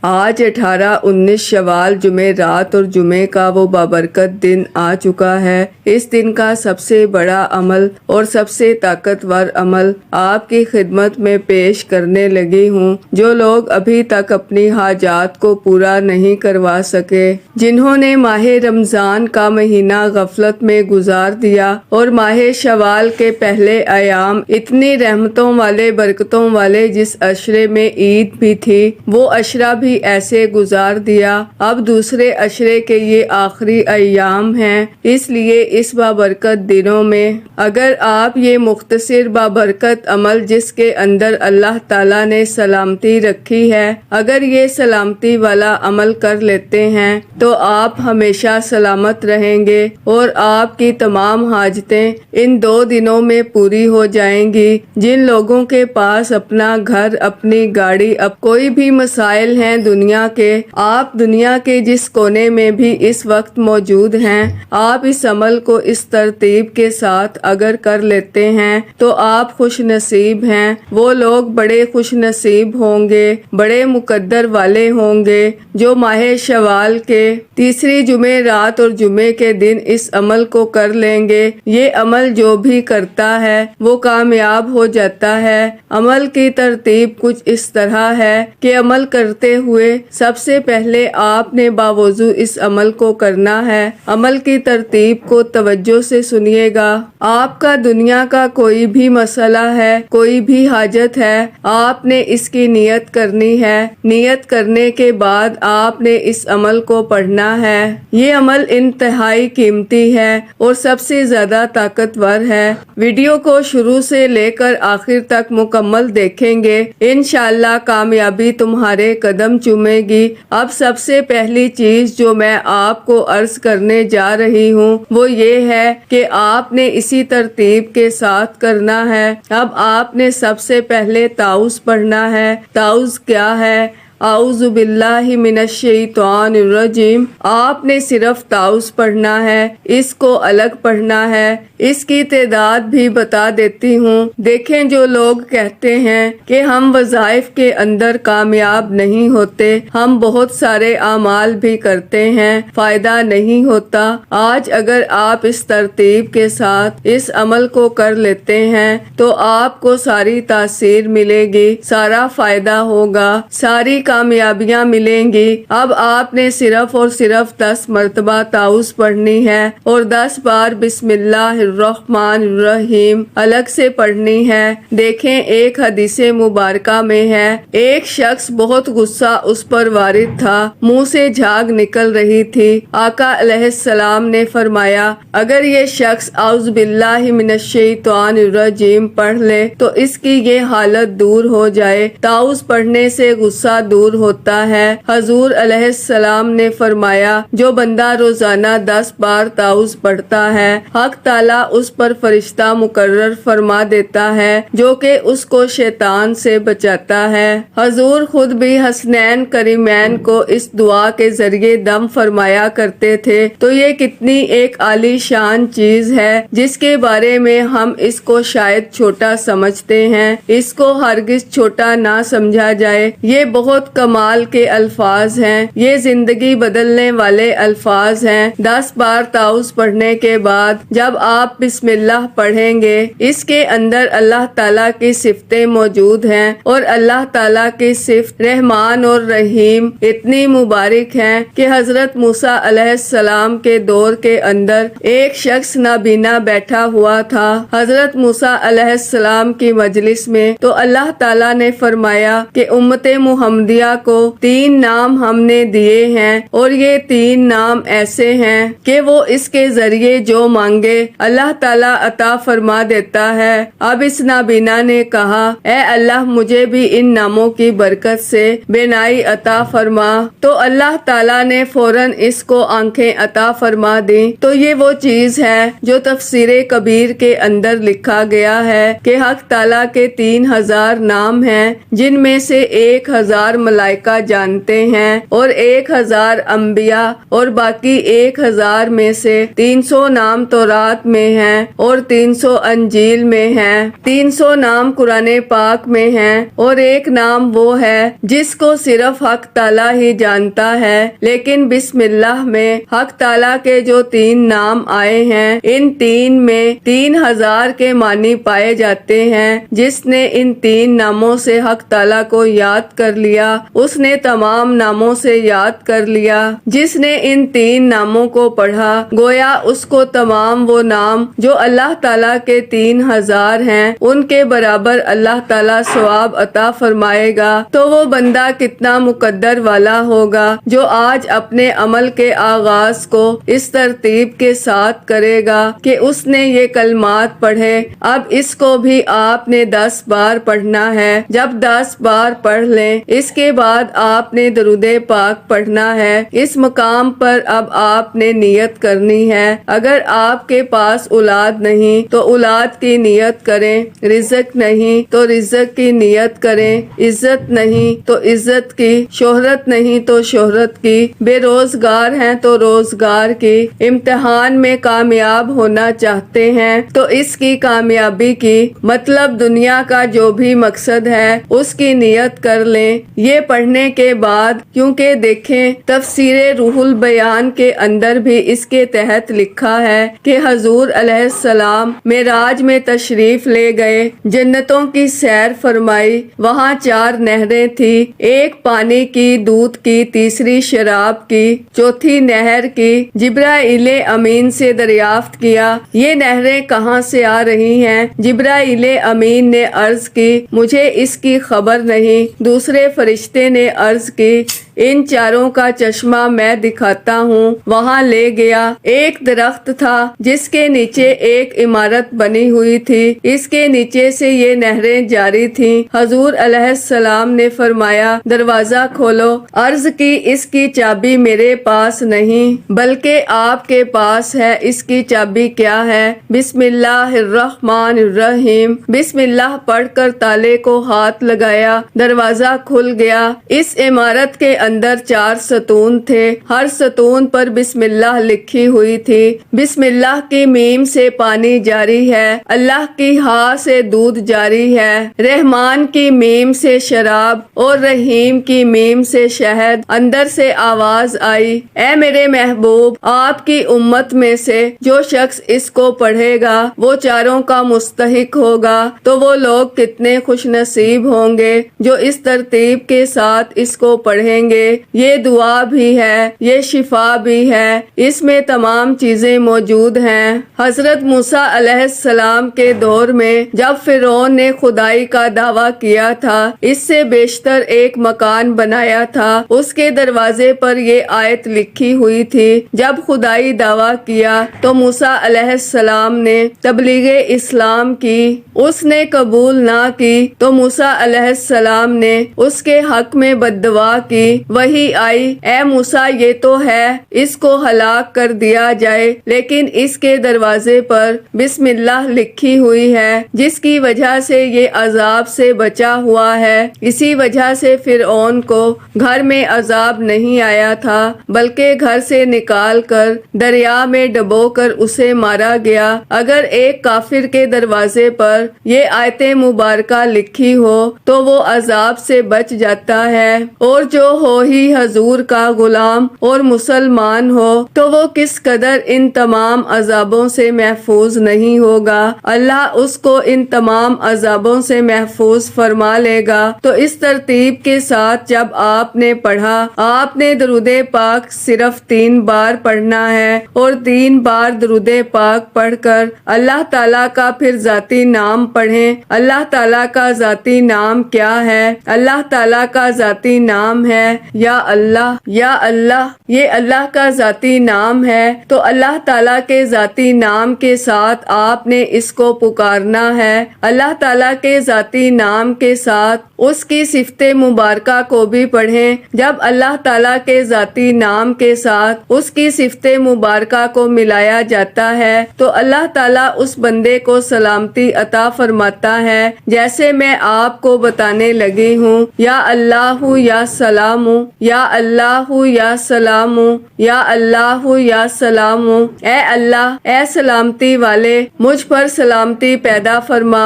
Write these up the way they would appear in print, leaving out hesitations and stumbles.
آج 18-19 شوال جمعرات اور جمعے کا وہ بابرکت دن آ چکا ہے۔ اس دن کا سب سے بڑا عمل اور سب سے طاقتور عمل آپ کی خدمت میں پیش کرنے لگی ہوں۔ جو لوگ ابھی تک اپنی حاجات کو پورا نہیں کروا سکے، جنہوں نے ماہ رمضان کا مہینہ غفلت میں گزار دیا اور ماہ شوال کے پہلے ایام اتنی رحمتوں والے برکتوں والے جس عشرے میں عید بھی تھی وہ عشرہ بھی ایسے گزار دیا، اب دوسرے عشرے کے یہ آخری ایام ہیں۔ اس لیے اس بابرکت دنوں میں اگر آپ یہ مختصر بابرکت عمل جس کے اندر اللہ تعالیٰ نے سلامتی رکھی ہے، اگر یہ سلامتی والا عمل کر لیتے ہیں تو آپ ہمیشہ سلامت رہیں گے اور آپ کی تمام حاجتیں ان 2 دنوں میں پوری ہو جائیں گی۔ جن لوگوں کے پاس اپنا گھر، اپنی گاڑی، اب کوئی بھی مسائل ہیں دنیا کے، آپ دنیا کے جس کونے میں بھی اس وقت موجود ہیں، آپ اس عمل کو اس ترتیب کے ساتھ اگر کر لیتے ہیں تو آپ خوش نصیب ہیں۔ وہ لوگ بڑے خوش نصیب ہوں گے، بڑے مقدر والے ہوں گے جو ماہ شوال کے تیسری جمعرات اور جمعے کے دن اس عمل کو کر لیں گے۔ یہ عمل جو بھی کرتا ہے وہ کامیاب ہو جاتا ہے۔ عمل کی ترتیب کچھ اس طرح ہے کہ عمل کرتے ہوئے سب سے پہلے آپ نے باوضو اس عمل کو کرنا ہے۔ عمل کی ترتیب کو توجہ سے سنیے گا۔ آپ کا دنیا کا کوئی بھی مسئلہ ہے، کوئی بھی حاجت ہے، آپ نے اس کی نیت کرنی ہے۔ نیت کرنے کے بعد آپ نے اس عمل کو پڑھنا ہے۔ یہ عمل انتہائی قیمتی ہے اور سب سے زیادہ طاقتور ہے۔ ویڈیو کو شروع سے لے کر آخر تک مکمل دیکھیں گے، انشاءاللہ کامیابی تمہارے قدم چومے گی۔ اب سب سے پہلی چیز جو میں آپ کو عرض کرنے جا رہی ہوں وہ یہ ہے کہ آپ نے اسی ترتیب کے ساتھ کرنا ہے۔ اب آپ نے سب سے پہلے تعوذ پڑھنا ہے۔ تعوذ کیا ہے؟ اعوذ باللہ من الشیطان الرجیم۔ آپ نے صرف تعوذ پڑھنا ہے، اس کو الگ پڑھنا ہے۔ اس کی تعداد بھی بتا دیتی ہوں۔ دیکھیں جو لوگ کہتے ہیں کہ ہم وظائف کے اندر کامیاب نہیں ہوتے، ہم بہت سارے اعمال بھی کرتے ہیں، فائدہ نہیں ہوتا۔ آج اگر آپ اس ترتیب کے ساتھ اس عمل کو کر لیتے ہیں تو آپ کو ساری تاثیر ملے گی، سارا فائدہ ہوگا، ساری کامیابیاں ملیں گی۔ اب آپ نے صرف اور صرف 10 مرتبہ تعوذ پڑھنی ہے اور 10 بار بسم اللہ الرحمن الرحیم الگ سے پڑھنی ہے۔ دیکھیں ایک حدیث مبارکہ میں ہے، ایک شخص بہت غصہ اس پر وارد تھا، منہ سے جھاگ نکل رہی تھی۔ آقا علیہ السلام نے فرمایا اگر یہ شخص اعوذ باللہ من الشیطان الرجیم پڑھ لے تو اس کی یہ حالت دور ہو جائے۔ تعوذ پڑھنے سے غصہ دور ہوتا ہے۔ حضور علیہ السلام نے فرمایا جو بندہ روزانہ 10 بار تعوذ پڑھتا ہے حق تعالیٰ اس پر فرشتہ مقرر فرما دیتا ہے جو کہ اس کو شیطان سے بچاتا ہے۔ حضور خود بھی حسنین کریمین کو اس دعا کے ذریعے دم فرمایا کرتے تھے، تو یہ کتنی ایک عالی شان چیز ہے جس کے بارے میں ہم اس کو شاید چھوٹا سمجھتے ہیں۔ اس کو ہرگز چھوٹا نہ سمجھا جائے۔ یہ بہت کمال کے الفاظ ہیں، یہ زندگی بدلنے والے الفاظ ہیں۔ 10 بار تعوذ پڑھنے کے بعد جب آپ بسم اللہ پڑھیں گے، اس کے اندر اللہ تعالیٰ کی صفتیں موجود ہیں اور اللہ تعالیٰ کی صفت رحمان اور رحیم اتنی مبارک ہیں کہ حضرت موسیٰ علیہ السلام کے دور کے اندر ایک شخص نابینا بیٹھا ہوا تھا حضرت موسیٰ علیہ السلام کی مجلس میں، تو اللہ تعالیٰ نے فرمایا کہ امت محمدیہ کو 3 نام ہم نے دیے ہیں اور یہ 3 نام ایسے ہیں کہ وہ اس کے ذریعے جو مانگے اللہ تعالیٰ عطا فرما دیتا ہے۔ اب اس نابینا نے کہا اے اللہ مجھے بھی ان ناموں کی برکت سے بینائی عطا فرما، تو اللہ تعالیٰ نے فوراً اس کو آنکھیں عطا فرما دی۔ تو یہ وہ چیز ہے جو تفسیر کبیر کے اندر لکھا گیا ہے کہ حق تعالیٰ کے 3000 نام ہیں جن میں سے 1000 ملائکہ جانتے ہیں، اور 1000 انبیاء اور باقی 1000 میں سے 300 نام تورات میں ہیں اور 300 انجیل میں ہیں، 300 نام قرآن پاک میں ہیں، اور ایک نام وہ ہے جس کو صرف حق تعالیٰ ہی جانتا ہے۔ لیکن بسم اللہ میں حق تعالیٰ کے جو 3 نام آئے ہیں، ان 3 میں 3000 کے معنی پائے جاتے ہیں۔ جس نے ان 3 ناموں سے حق تعالیٰ کو یاد کر لیا، اس نے تمام ناموں سے یاد کر لیا۔ جس نے ان 3 ناموں کو پڑھا، گویا اس کو تمام وہ نام جو اللہ تعالیٰ کے 3000 ہیں ان کے برابر اللہ تعالیٰ ثواب عطا فرمائے گا۔ تو وہ بندہ کتنا مقدر والا ہوگا جو آج اپنے عمل کے آغاز کو اس ترتیب کے ساتھ کرے گا کہ اس نے یہ کلمات پڑھے۔ اب اس کو بھی آپ نے 10 بار پڑھنا ہے۔ جب 10 بار پڑھ لیں، اس کے بعد آپ نے درود پاک پڑھنا ہے۔ اس مقام پر اب آپ نے نیت کرنی ہے۔ اگر آپ کے پاس اولاد نہیں تو اولاد کی نیت کریں، رزق نہیں تو رزق کی نیت کریں، عزت نہیں تو عزت کی، شہرت نہیں تو شہرت کی، بے روزگار ہیں تو روزگار کی، امتحان میں کامیاب ہونا چاہتے ہیں تو اس کی کامیابی کی، مطلب دنیا کا جو بھی مقصد ہے اس کی نیت کر لیں۔ یہ پڑھنے کے بعد، کیونکہ دیکھیں تفسیر روح البیان کے اندر بھی اس کے تحت لکھا ہے کہ حضور علیہ السلام معراج میں تشریف لے گئے، جنتوں کی سیر فرمائی، وہاں 4 نہریں تھی، ایک پانی کی، دودھ کی، تیسری شراب کی، چوتھی نہر کی۔ جبرائیل امین سے دریافت کیا یہ نہریں کہاں سے آ رہی ہیں؟ جبرائیل امین نے عرض کی مجھے اس کی خبر نہیں۔ دوسرے فرشتے نے عرض کی ان 4 کا چشمہ میں دکھاتا ہوں۔ وہاں لے گیا۔ ایک درخت تھا جس کے نیچے ایک عمارت بنی ہوئی تھی، اس کے نیچے سے یہ نہریں جاری تھیں۔ حضور علیہ السلام نے فرمایا دروازہ کھولو۔ عرض کی اس کی چابی میرے پاس نہیں بلکہ آپ کے پاس ہے، اس کی چابی کیا ہے؟ بسم اللہ الرحمن الرحیم۔ بسم اللہ پڑھ کر تالے کو ہاتھ لگایا، دروازہ کھل گیا۔ اس عمارت کے اندر 4 ستون تھے، ہر ستون پر بسم اللہ لکھی ہوئی تھی۔ بسم اللہ کی میم سے پانی جاری ہے، اللہ کی ہا سے دودھ جاری ہے، رحمان کی میم سے شراب اور رحیم کی میم سے شہد۔ اندر سے آواز آئی اے میرے محبوب، آپ کی امت میں سے جو شخص اس کو پڑھے گا وہ 4 کا مستحق ہوگا۔ تو وہ لوگ کتنے خوش نصیب ہوں گے جو اس ترتیب کے ساتھ اس کو پڑھیں گے۔ یہ دعا بھی ہے، یہ شفا بھی ہے، اس میں تمام چیزیں موجود ہیں۔ حضرت موسیٰ علیہ السلام کے دور میں جب فرعون نے خدائی کا دعویٰ کیا تھا، اس سے بیشتر ایک مکان بنایا تھا، اس کے دروازے پر یہ آیت لکھی ہوئی تھی جب خدائی دعویٰ کیا تو موسیٰ علیہ السلام نے تبلیغ اسلام کی، اس نے قبول نہ کی تو موسیٰ علیہ السلام نے اس کے حق میں بددعا کی۔ وہی آئی اے موسیٰ یہ تو ہے اس کو ہلاک کر دیا جائے، لیکن اس کے دروازے پر بسم اللہ لکھی ہوئی ہے جس کی وجہ سے یہ عذاب سے بچا ہوا ہے۔ اسی وجہ سے فرعون کو گھر میں عذاب نہیں آیا تھا بلکہ گھر سے نکال کر دریا میں ڈبو کر اسے مارا گیا۔ اگر ایک کافر کے دروازے پر یہ آیت مبارکہ لکھی ہو تو وہ عذاب سے بچ جاتا ہے، اور جو ہو ہی حضور کا غلام اور مسلمان ہو تو وہ کس قدر ان تمام عذابوں سے محفوظ نہیں ہوگا۔ اللہ اس کو ان تمام عذابوں سے محفوظ فرما لے گا۔ تو اس ترتیب کے ساتھ جب آپ نے پڑھا، آپ نے درود پاک صرف 3 بار پڑھنا ہے، اور 3 بار درود پاک پڑھ کر اللہ تعالیٰ کا پھر ذاتی نام پڑھیں۔ اللہ تعالیٰ کا ذاتی نام کیا ہے؟ اللہ تعالیٰ کا ذاتی نام ہے یا اللہ، یا اللہ۔ یہ اللہ کا ذاتی نام ہے تو اللہ تعالیٰ کے ذاتی نام کے ساتھ آپ نے اس کو پکارنا ہے۔ اللہ تعالیٰ کے ذاتی نام کے ساتھ اس کی صفت مبارکہ کو بھی پڑھیں۔ جب اللہ تعالیٰ کے ذاتی نام کے ساتھ اس کی صفت مبارکہ کو ملایا جاتا ہے تو اللہ تعالیٰ اس بندے کو سلامتی عطا فرماتا ہے، جیسے میں آپ کو بتانے لگی ہوں۔ یا اللہ یا سلام، یا اللہ یا سلام، یا اللہ یا سلام۔ اے اللہ، اے سلامتی والے، مجھ پر سلامتی پیدا فرما۔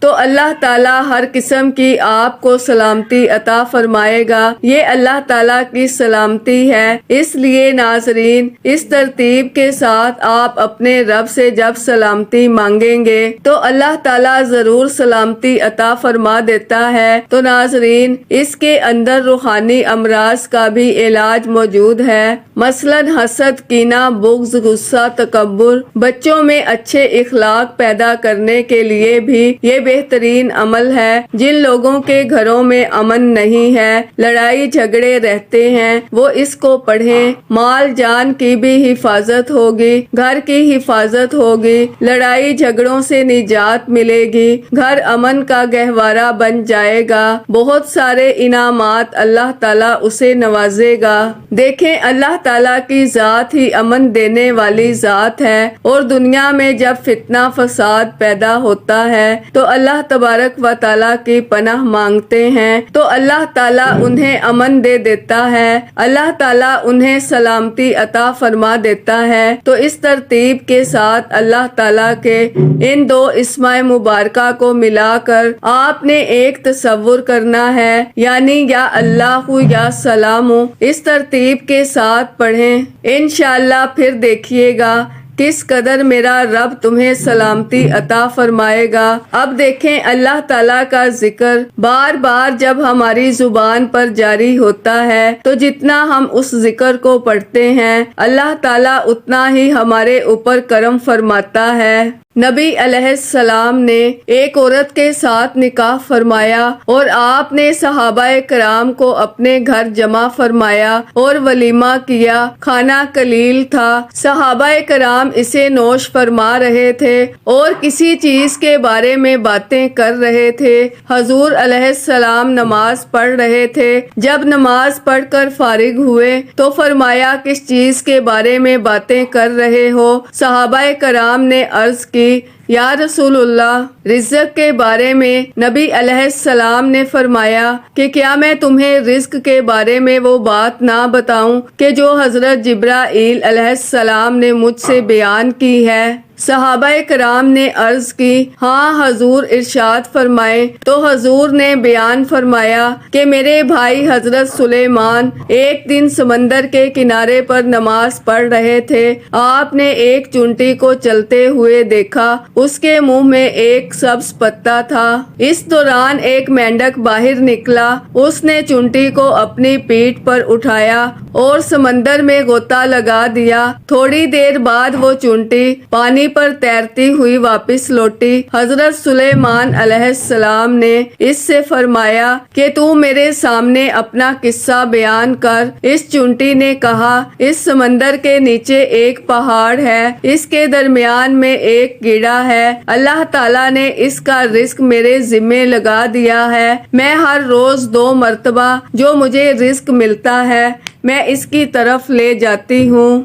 تو اللہ تعالیٰ ہر قسم کی آپ کو سلامتی عطا فرمائے گا۔ یہ اللہ تعالیٰ کی سلامتی ہے۔ اس لیے ناظرین، اس ترتیب کے ساتھ آپ اپنے رب سے جب سلامتی مانگیں گے تو اللہ تعالیٰ ضرور سلامتی عطا فرما دیتا ہے۔ تو ناظرین، اس کے اندر روحانی امراض کا بھی علاج موجود ہے، مثلاً حسد، کینہ، بغض، غصہ، تکبر۔ بچوں میں اچھے اخلاق پیدا کرنے کے لیے بھی یہ بہترین عمل ہے۔ جن لوگوں کے گھروں میں امن نہیں ہے، لڑائی جھگڑے رہتے ہیں، وہ اس کو پڑھیں۔ مال جان کی بھی حفاظت ہوگی، گھر کی حفاظت ہوگی، لڑائی جھگڑوں سے نجات ملے گی، گھر امن کا گہوارہ بن جائے گا، بہت سارے انعامات اللہ تعالیٰ اسے نوازے گا۔ دیکھیں، اللہ تعالیٰ کی ذات ہی امن دینے والی ذات ہے، اور دنیا میں جب فتنہ فساد پیدا ہوتا ہے تو اللہ تبارک و تعالیٰ کی پناہ مانگتے ہیں تو اللہ تعالیٰ انہیں امن دے دیتا ہے، اللہ تعالیٰ انہیں سلامتی عطا فرما دیتا ہے۔ تو اس ترتیب کے ساتھ اللہ تعالیٰ کے ان دو اسماء مبارکہ کو ملا کر آپ نے ایک تصور کرنا ہے، یعنی یا اللہ یا سلام، اس ترتیب کے ساتھ پڑھیں۔ انشاءاللہ پھر دیکھیے گا کس قدر میرا رب تمہیں سلامتی عطا فرمائے گا۔ اب دیکھیں، اللہ تعالیٰ کا ذکر بار بار جب ہماری زبان پر جاری ہوتا ہے تو جتنا ہم اس ذکر کو پڑھتے ہیں اللہ تعالیٰ اتنا ہی ہمارے اوپر کرم فرماتا ہے۔ نبی علیہ السلام نے ایک عورت کے ساتھ نکاح فرمایا اور آپ نے صحابہ کرام کو اپنے گھر جمع فرمایا اور ولیمہ کیا۔ کھانا قلیل تھا، صحابہ کرام اسے نوش فرما رہے تھے اور کسی چیز کے بارے میں باتیں کر رہے تھے۔ حضور علیہ السلام نماز پڑھ رہے تھے۔ جب نماز پڑھ کر فارغ ہوئے تو فرمایا کس چیز کے بارے میں باتیں کر رہے ہو؟ صحابہ کرام نے عرض کی، یا رسول اللہ، رزق کے بارے میں۔ نبی علیہ السلام نے فرمایا کہ کیا میں تمہیں رزق کے بارے میں وہ بات نہ بتاؤں کہ جو حضرت جبرائیل علیہ السلام نے مجھ سے بیان کی ہے؟ صحابہ کرام نے عرض کی، ہاں حضور، ارشاد فرمائے۔ تو حضور نے بیان فرمایا کہ میرے بھائی حضرت سلیمان ایک دن سمندر کے کنارے پر نماز پڑھ رہے تھے۔ آپ نے ایک چونٹی کو چلتے ہوئے دیکھا، اس کے منہ میں ایک سبز پتا تھا۔ اس دوران ایک مینڈک باہر نکلا، اس نے چونٹی کو اپنی پیٹھ پر اٹھایا اور سمندر میں غوطہ لگا دیا۔ تھوڑی دیر بعد وہ چونٹی پانی پر تیرتی ہوئی واپس لوٹی۔ حضرت سلیمان علیہ السلام نے اس سے فرمایا کہ تو میرے سامنے اپنا قصہ بیان کر۔ اس چونٹی نے کہا، اس سمندر کے نیچے ایک پہاڑ ہے، اس کے درمیان میں ایک گڑا ہے، اللہ تعالیٰ نے اس کا رزق میرے ذمے لگا دیا ہے۔ میں ہر روز 2 مرتبہ جو مجھے رزق ملتا ہے میں اس کی طرف لے جاتی ہوں،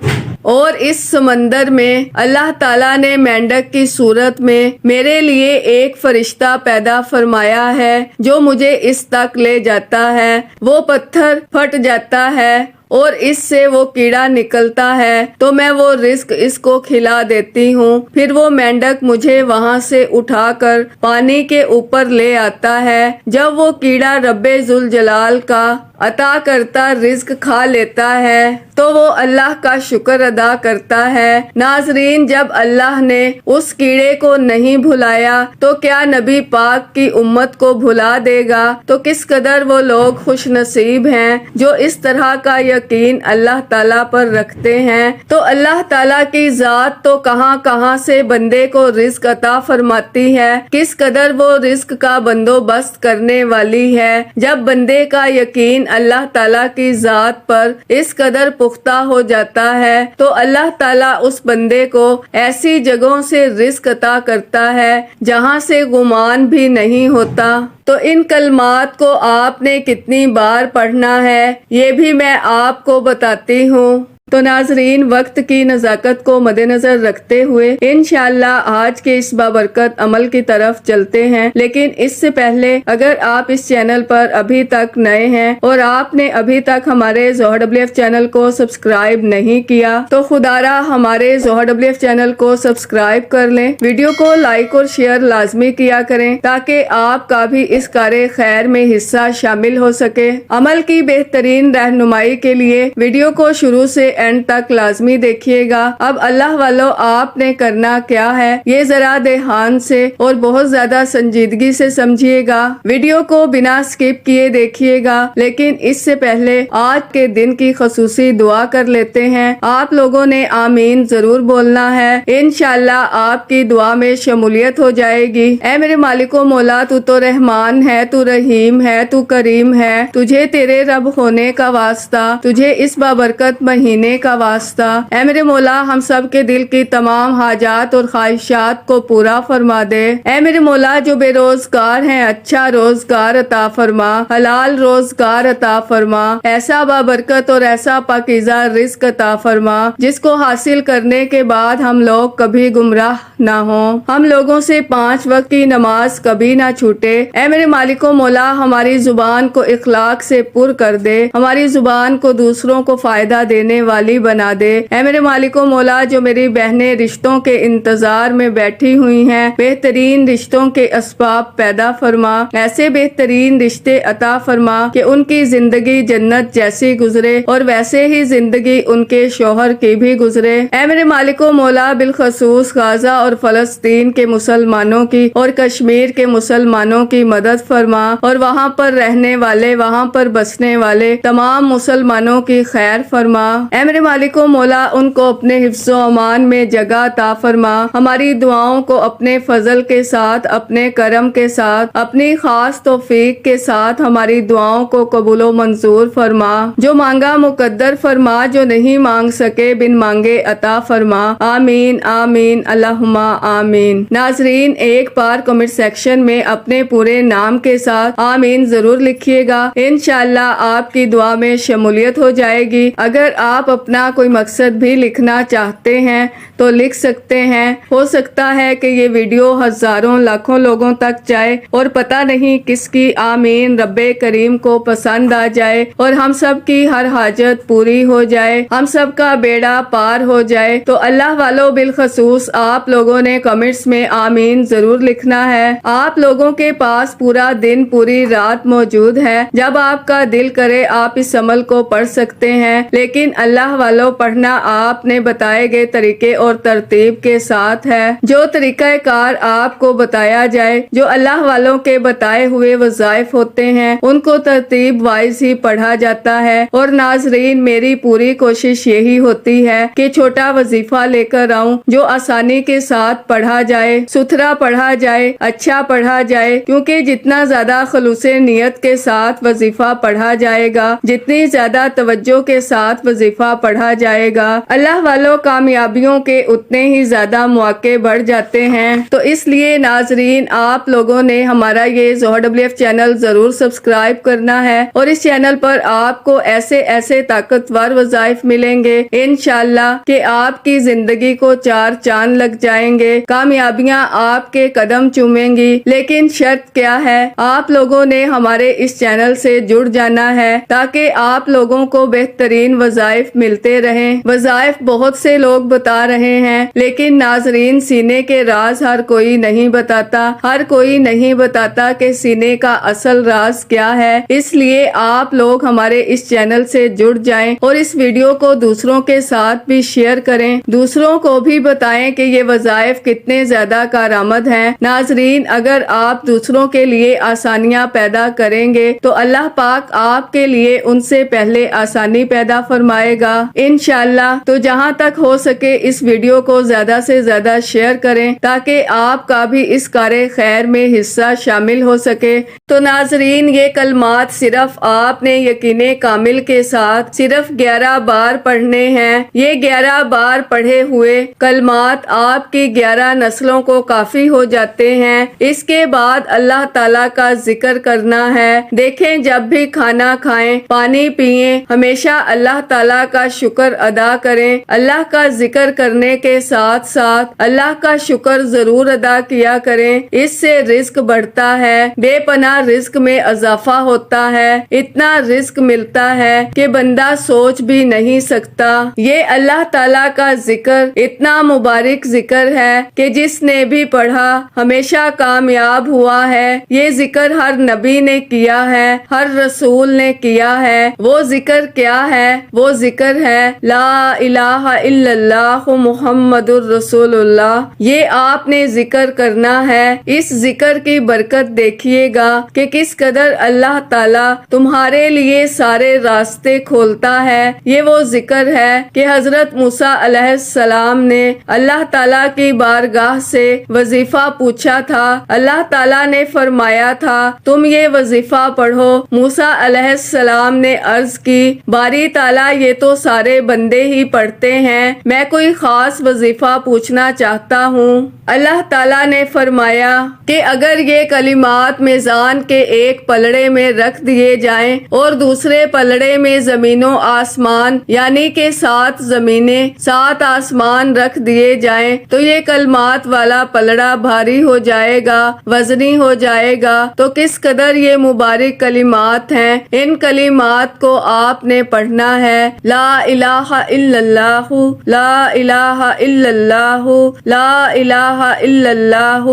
اور اس سمندر میں اللہ تعالیٰ نے مینڈک کی صورت میں میرے لیے ایک فرشتہ پیدا فرمایا ہے جو مجھے اس تک لے جاتا ہے۔ وہ پتھر پھٹ جاتا ہے اور اس سے وہ کیڑا نکلتا ہے تو میں وہ رزق اس کو کھلا دیتی ہوں، پھر وہ مینڈک مجھے وہاں سے اٹھا کر پانی کے اوپر لے آتا ہے۔ جب وہ کیڑا رب ذوالجلال کا عطا کرتا رزق کھا لیتا ہے تو وہ اللہ کا شکر ادا کرتا ہے۔ ناظرین، جب اللہ نے اس کیڑے کو نہیں بھلایا تو کیا نبی پاک کی امت کو بھلا دے گا؟ تو کس قدر وہ لوگ خوش نصیب ہیں جو اس طرح کا یقین اللہ تعالیٰ پر رکھتے ہیں۔ تو اللہ تعالیٰ کی ذات تو کہاں کہاں سے بندے کو رزق عطا فرماتی ہے، کس قدر وہ رزق کا بندوبست کرنے والی ہے۔ جب بندے کا یقین اللہ تعالیٰ کی ذات پر اس قدر پختہ ہو جاتا ہے تو اللہ تعالیٰ اس بندے کو ایسی جگہوں سے رزق عطا کرتا ہے جہاں سے گمان بھی نہیں ہوتا۔ تو ان کلمات کو آپ نے کتنی بار پڑھنا ہے یہ بھی میں آپ کو بتاتی ہوں۔ تو ناظرین، وقت کی نزاکت کو مد نظر رکھتے ہوئے انشاءاللہ آج کے اس بابرکت عمل کی طرف چلتے ہیں، لیکن اس سے پہلے اگر آپ اس چینل پر ابھی تک نئے ہیں اور آپ نے ابھی تک ہمارے زوہر WF چینل کو سبسکرائب نہیں کیا تو خدا را ہمارے زوہر WF چینل کو سبسکرائب کر لیں، ویڈیو کو لائک اور شیئر لازمی کیا کریں تاکہ آپ کا بھی اس کار خیر میں حصہ شامل ہو سکے۔ عمل کی بہترین رہنمائی کے لیے ویڈیو کو شروع سے اینڈ تک لازمی دیکھیے گا۔ اب اللہ والو، آپ نے کرنا کیا ہے یہ ذرا دھیان سے اور بہت زیادہ سنجیدگی سے سمجھیے گا، ویڈیو کو بنا سکپ کیے دیکھیے گا، لیکن اس سے پہلے آج کے دن کی خصوصی دعا کر لیتے ہیں۔ آپ لوگوں نے آمین ضرور بولنا ہے، انشاءاللہ آپ کی دعا میں شمولیت ہو جائے گی۔ اے میرے مالک و مولا، تو رحمان ہے، تو رحیم ہے، تو کریم ہے، تجھے تیرے رب ہونے کا واسطہ، تجھے اس بابرکت مہینے کا واسطہ۔ اے میرے مولا، ہم سب کے دل کی تمام حاجات اور خواہشات کو پورا فرما دے۔ اے میرے مولا، جو بے روزگار ہیں اچھا روزگار عطا فرما، حلال روزگار عطا فرما، ایسا بابرکت اور ایسا پاکیزہ رزق عطا فرما جس کو حاصل کرنے کے بعد ہم لوگ کبھی گمراہ نہ ہوں، ہم لوگوں سے 5 وقت کی نماز کبھی نہ چھوٹے۔ اے میرے مالک و مولا، ہماری زبان کو اخلاق سے پر کر دے، ہماری زبان کو دوسروں کو فائدہ دینے والی بنا دے۔ اے میرے مالک و مولا، جو میری بہنیں رشتوں کے انتظار میں بیٹھی ہوئی ہیں، بہترین رشتوں کے اسباب پیدا فرما، ایسے بہترین رشتے عطا فرما کہ ان کی زندگی جنت جیسی گزرے اور ویسے ہی زندگی ان کے شوہر کی بھی گزرے۔ اے میرے مالک و مولا، بالخصوص غزہ اور فلسطین کے مسلمانوں کی اور کشمیر کے مسلمانوں کی مدد فرما اور وہاں پر رہنے والے، وہاں پر بسنے والے تمام مسلمانوں کی خیر فرما۔ اے میرے مالک و مولا، ان کو اپنے حفظ و امان میں جگہ عطا فرما، ہماری دعاؤں کو اپنے فضل کے ساتھ، اپنے کرم کے ساتھ، اپنی خاص توفیق کے ساتھ ہماری دعاؤں کو قبول و منظور فرما، جو مانگا مقدر فرما، جو نہیں مانگ سکے بن مانگے عطا فرما۔ آمین آمین اللہم آمین۔ ناظرین، ایک بار کمنٹ سیکشن میں اپنے پورے نام کے ساتھ آمین ضرور لکھیے گا، انشاءاللہ آپ کی دعا میں شمولیت ہو جائے گی۔ اگر آپ اپنا کوئی مقصد بھی لکھنا چاہتے ہیں تو لکھ سکتے ہیں، ہو سکتا ہے کہ یہ ویڈیو ہزاروں لاکھوں لوگوں تک جائے اور پتہ نہیں کس کی آمین رب کریم کو پسند آ جائے اور ہم سب کی ہر حاجت پوری ہو جائے، ہم سب کا بیڑا پار ہو جائے۔ تو اللہ والو، بالخصوص آپ لوگوں نے کمنٹس میں آمین ضرور لکھنا ہے۔ آپ لوگوں کے پاس پورا دن پوری رات موجود ہے، جب آپ کا دل کرے آپ اس عمل کو پڑھ سکتے ہیں، لیکن اللہ والو پڑھنا آپ نے بتائے گئے طریقے اور ترتیب کے ساتھ ہے۔ جو طریقہ کار آپ کو بتایا جائے، جو اللہ والوں کے بتائے ہوئے وظائف ہوتے ہیں، ان کو ترتیب وائز ہی پڑھا جاتا ہے۔ اور ناظرین، میری پوری کوشش یہی ہوتی ہے کہ چھوٹا وظیفہ لے کر آؤں جو آسانی کے ساتھ پڑھا جائے، ستھرا پڑھا جائے، اچھا پڑھا جائے، کیونکہ جتنا زیادہ خلوص نیت کے ساتھ وظیفہ پڑھا جائے گا، جتنی زیادہ توجہ کے ساتھ وظیفہ پڑھا جائے گا، اللہ والوں کامیابیوں کے اتنے ہی زیادہ مواقع بڑھ جاتے ہیں۔ تو اس لیے ناظرین، آپ لوگوں نے ہمارا یہ زوہر WF چینل ضرور سبسکرائب کرنا ہے، اور اس چینل پر آپ کو ایسے ایسے طاقتور وظائف ملیں گے انشاءاللہ کہ آپ کی زندگی کو 4 چاند لگ جائیں گے، کامیابیاں آپ کے قدم چومیں گی۔ لیکن شرط کیا ہے؟ آپ لوگوں نے ہمارے اس چینل سے جڑ جانا ہے تاکہ آپ لوگوں کو بہترین وظائف ملتے رہیں۔ وظائف بہت سے لوگ بتا رہے ہیں، لیکن ناظرین، سینے کے راز ہر کوئی نہیں بتاتا، ہر کوئی نہیں بتاتا کہ سینے کا اصل راز کیا ہے۔ اس لیے آپ لوگ ہمارے اس چینل سے جڑ جائیں اور اس ویڈیو کو دوسروں کے ساتھ بھی شیئر کریں، دوسروں کو بھی بتائیں کہ یہ وظائف کتنے زیادہ کارآمد ہیں۔ ناظرین، اگر آپ دوسروں کے لیے آسانیاں پیدا کریں گے تو اللہ پاک آپ کے لیے ان سے پہلے آسانی پیدا فرمائے گا انشاءاللہ۔ تو جہاں تک ہو سکے اس ویڈیو کو زیادہ سے زیادہ شیئر کریں تاکہ آپ کا بھی اس کار خیر میں حصہ شامل ہو سکے۔ تو ناظرین، یہ کلمات صرف آپ نے یقین کامل کے ساتھ صرف 11 بار پڑھنے ہیں۔ یہ 11 بار پڑھے ہوئے کلمات آپ کی 11 نسلوں کو کافی ہو جاتے ہیں۔ اس کے بعد اللہ تعالیٰ کا ذکر کرنا ہے۔ دیکھیں، جب بھی کھانا کھائیں، پانی پئیں، ہمیشہ اللہ تعالیٰ کا شکر ادا کریں۔ اللہ کا ذکر کرنے کے ساتھ ساتھ اللہ کا شکر ضرور ادا کیا کریں، اس سے رزق بڑھتا ہے، بے پناہ رزق میں اضافہ ہوتا ہے، اتنا رزق ملتا ہے کہ بندہ سوچ بھی نہیں سکتا۔ یہ اللہ تعالیٰ کا ذکر اتنا مبارک ذکر ہے کہ جس نے بھی پڑھا ہمیشہ کامیاب ہوا ہے۔ یہ ذکر ہر نبی نے کیا ہے، ہر رسول نے کیا ہے۔ وہ ذکر کیا ہے؟ وہ ذکر ہے لا الہ الا اللہ محمد الرسول اللہ۔ یہ آپ نے ذکر کرنا ہے۔ اس ذکر کی برکت دیکھیے گا کہ کس قدر اللہ تعالیٰ تمہارے لیے سارے راستے کھولتا ہے۔ یہ وہ ذکر ہے کہ حضرت موسیٰ علیہ السلام نے اللہ تعالیٰ کی بارگاہ سے وظیفہ پوچھا تھا۔ اللہ تعالیٰ نے فرمایا تھا تم یہ وظیفہ پڑھو۔ موسیٰ علیہ السلام نے عرض کی باری تعالیٰ یہ تو سارے بندے ہی پڑھتے ہیں، میں کوئی خاص وظیفہ پوچھنا چاہتا ہوں۔ اللہ تعالیٰ نے فرمایا کہ اگر یہ کلمات میزان کے ایک پلڑے میں رکھ دیے جائیں اور دوسرے پلڑے میں زمین و آسمان یعنی کہ 7 زمینیں 7 آسمان رکھ دیے جائیں تو یہ کلمات والا پلڑا بھاری ہو جائے گا، وزنی ہو جائے گا۔ تو کس قدر یہ مبارک کلمات ہیں، ان کلمات کو آپ نے پڑھنا ہے۔ لا الہ الا اللہ، لا الہ الا اللہ، لا الہ الا اللہ۔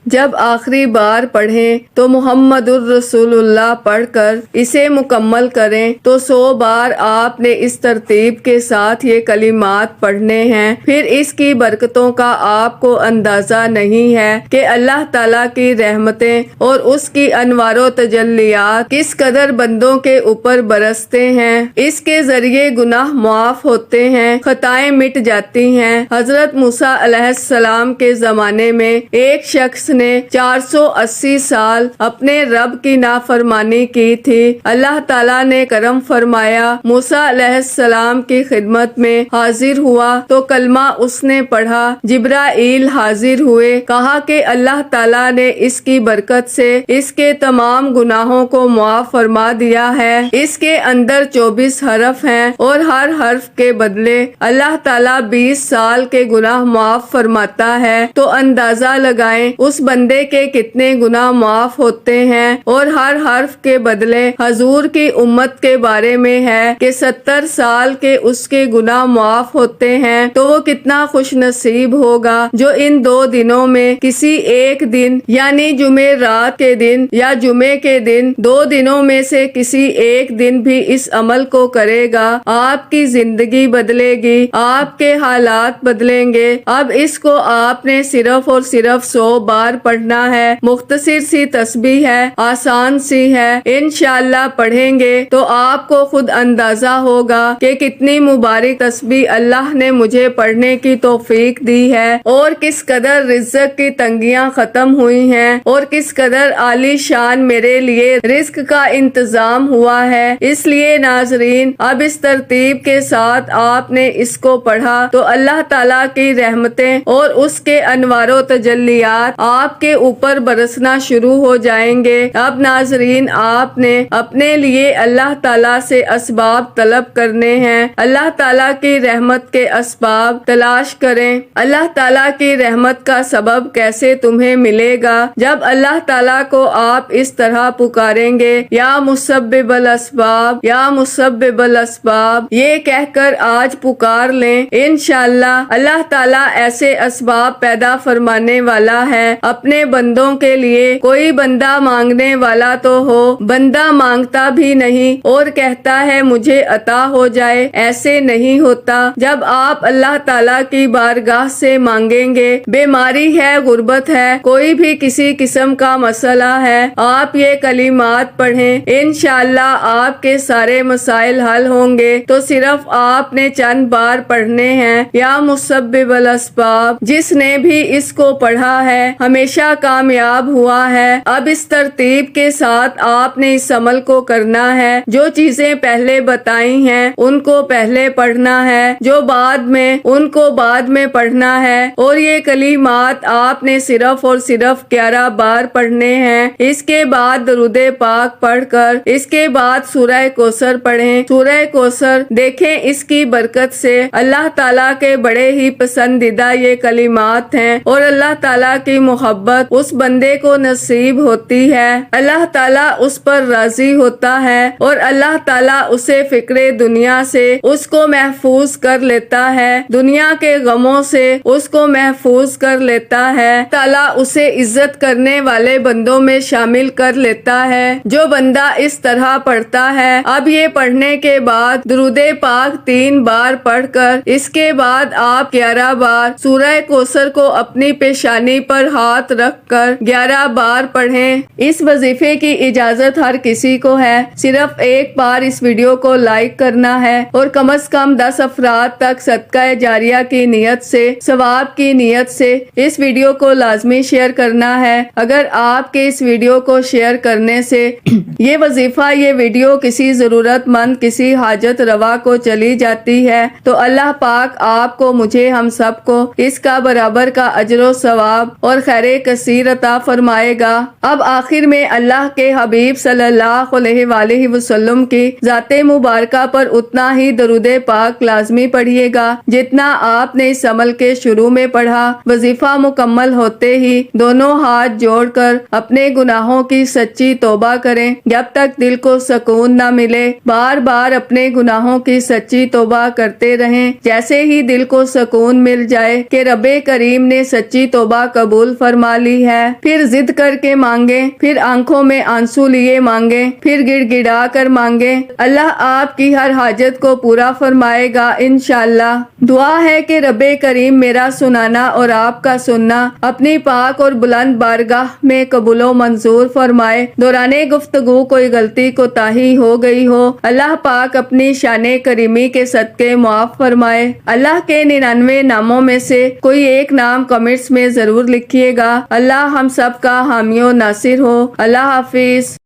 جب آخری بار پڑھیں تو محمد الرسول اللہ پڑھ کر اسے مکمل کریں تو 100 بار آپ نے اس ترتیب کے ساتھ یہ کلمات پڑھنے ہیں۔ پھر اس کی برکتوں کا آپ کو اندازہ نہیں ہے کہ اللہ تعالیٰ کی رحمتیں اور اس کی انوار و تجلیات کس قدر بندوں کے اوپر برستے ہیں۔ اس کے ذریعے گناہ معاف ہوتے ہیں، خطائیں مٹ جاتی ہیں۔ حضرت موسیٰ علیہ السلام کے زمانے میں ایک شخص نے 480 سال اپنے رب کی نافرمانی کی تھی۔ اللہ تعالیٰ نے کرم فرمایا، موسیٰ علیہ السلام کی خدمت میں حاضر ہوا تو کلمہ اس نے پڑھا، جبرائیل حاضر ہوئے، کہا کہ اللہ تعالیٰ نے اس کی برکت سے اس کے تمام گناہوں کو معاف فرما دیا ہے۔ اس کے اندر 24 حرف ہیں اور ہر حرف کے بدلے اللہ تعالیٰ 20 سال کے گناہ معاف فرماتا ہے۔ تو اندازہ لگائیں اس بندے کے کتنے گناہ معاف ہوتے ہیں، اور ہر حرف کے بدلے حضور کی امت کے بارے میں ہے کہ 70 سال کے اس کے گناہ معاف ہوتے ہیں۔ تو وہ کتنا خوش نصیب ہوگا جو ان 2 دنوں میں کسی ایک دن یعنی جمعرات کے دن یا جمعے کے دن 2 دنوں میں سے کسی ایک دن بھی اس عمل کو کرے گا۔ آپ کی زندگی بدلے گی، آپ کے حالات بدلیں گے۔ اب اس کو آپ نے صرف اور صرف 100 بار پڑھنا ہے۔ مختصر سی تسبیح ہے، آسان سی ہے، انشاءاللہ پڑھیں گے تو آپ کو خود اندازہ ہوگا کہ کتنی مبارک تسبیح اللہ نے مجھے پڑھنے کی توفیق دی ہے، اور کس قدر رزق کی تنگیاں ختم ہوئی ہیں، اور کس قدر عالی شان میرے لیے رزق کا انتظام ہوا ہے۔ اس لیے ناظرین، اب اس ترتیب کے ساتھ آپ نے اس کو پڑھا تو اللہ تعالیٰ کی رحمتیں اور اس کے انوار و تجلیات آپ کے اوپر برسنا شروع ہو جائیں گے۔ اب ناظرین، آپ نے اپنے لیے اللہ تعالیٰ سے اسباب طلب کرنے ہیں۔ اللہ تعالیٰ کی رحمت کے اسباب تلاش کریں۔ اللہ تعالیٰ کی رحمت کا سبب کیسے تمہیں ملے گا؟ جب اللہ تعالیٰ کو آپ اس طرح پکاریں گے، یا مسبب الاسباب، یا مسبب الاسباب، یہ کہہ کر آج پکار لیں، انشاءاللہ اللہ تعالیٰ ایسے اسباب پیدا فرمانے والا ہے اپنے بندوں کے لیے۔ کوئی بندہ مانگنے والا تو ہو، بندہ مانگتا بھی نہیں اور کہتا ہے مجھے عطا ہو جائے، ایسے نہیں ہوتا۔ جب آپ اللہ تعالیٰ کی بارگاہ سے مانگیں گے، بیماری ہے، غربت ہے، کوئی بھی کسی قسم کا مسئلہ ہے، آپ یہ کلمات پڑھیں، انشاءاللہ آپ کے سارے مسائل حل ہوں گے۔ تو صرف آپ نے چند بار پڑھنے ہیں، یا مسبب الاسباب۔ جس نے بھی اس کو پڑھا ہے ہمیں ہمیشہ کامیاب ہوا ہے۔ اب اس ترتیب کے ساتھ آپ نے اس عمل کو کرنا ہے۔ جو چیزیں پہلے بتائی ہیں ان کو پہلے پڑھنا ہے، جو بعد میں ان کو بعد میں پڑھنا ہے، اور یہ کلمات آپ نے صرف اور صرف 11 بار پڑھنے ہیں۔ اس کے بعد درود پاک پڑھ کر اس کے بعد سورہ کوثر پڑھیں۔ سورہ کوثر دیکھیں، اس کی برکت سے اللہ تعالیٰ کے بڑے ہی پسندیدہ یہ کلمات ہیں اور اللہ تعالیٰ کی محبت اس بندے کو نصیب ہوتی ہے۔ اللہ تعالیٰ اس پر راضی ہوتا ہے اور اللہ تعالیٰ اسے فکر دنیا سے اس کو محفوظ کر لیتا ہے، دنیا کے غموں سے اس کو محفوظ کر لیتا ہے۔ تعالیٰ اسے عزت کرنے والے بندوں میں شامل کر لیتا ہے۔ جو بندہ اس طرح پڑھتا ہے، اب یہ پڑھنے کے بعد درود پاک 3 بار پڑھ کر اس کے بعد آپ 11 بار سورہ کوثر کو اپنی پیشانی پر ہاتھ رکھ کر 11 بار پڑھیں۔ اس وظیفے کی اجازت ہر کسی کو ہے، صرف ایک بار اس ویڈیو کو لائک کرنا ہے اور کم از کم 10 افراد تک صدقہ جاریہ کی نیت سے، ثواب کی نیت سے اس ویڈیو کو لازمی شیئر کرنا ہے۔ اگر آپ کے اس ویڈیو کو شیئر کرنے سے یہ وظیفہ، یہ ویڈیو کسی ضرورت مند، کسی حاجت روا کو چلی جاتی ہے تو اللہ پاک آپ کو، مجھے، ہم سب کو اس کا برابر کا اجر و ثواب اور خیر کثیر عطا فرمائے گا۔ اب آخر میں اللہ کے حبیب صلی اللہ علیہ وآلہ وسلم کی ذات مبارکہ پر اتنا ہی درود پاک لازمی پڑھیے گا جتنا آپ نے اس عمل کے شروع میں پڑھا۔ وظیفہ مکمل ہوتے ہی دونوں ہاتھ جوڑ کر اپنے گناہوں کی سچی توبہ کریں جب تک دل کو سکون نہ ملے۔ بار بار اپنے گناہوں کی سچی توبہ کرتے رہیں۔ جیسے ہی دل کو سکون مل جائے کہ رب کریم نے سچی توبہ قبول فرما لی ہے، پھر ضد کر کے مانگیں، پھر آنکھوں میں آنسو لیے مانگیں، پھر گڑ گڑا کر مانگیں۔ اللہ آپ کی ہر حاجت کو پورا فرمائے گا انشاءاللہ۔ دعا ہے کہ رب کریم میرا سنانا اور آپ کا سننا اپنی پاک اور بلند بارگاہ میں قبول و منظور فرمائے۔ دوران گفتگو کوئی غلطی کوتاہی ہو گئی ہو، اللہ پاک اپنی شان کریمی کے صدقے معاف فرمائے۔ اللہ کے 99 ناموں میں سے کوئی ایک نام کمنٹس میں ضرور لکھیے گا۔ اللہ ہم سب کا حامی و ناصر ہو۔ اللہ حافظ۔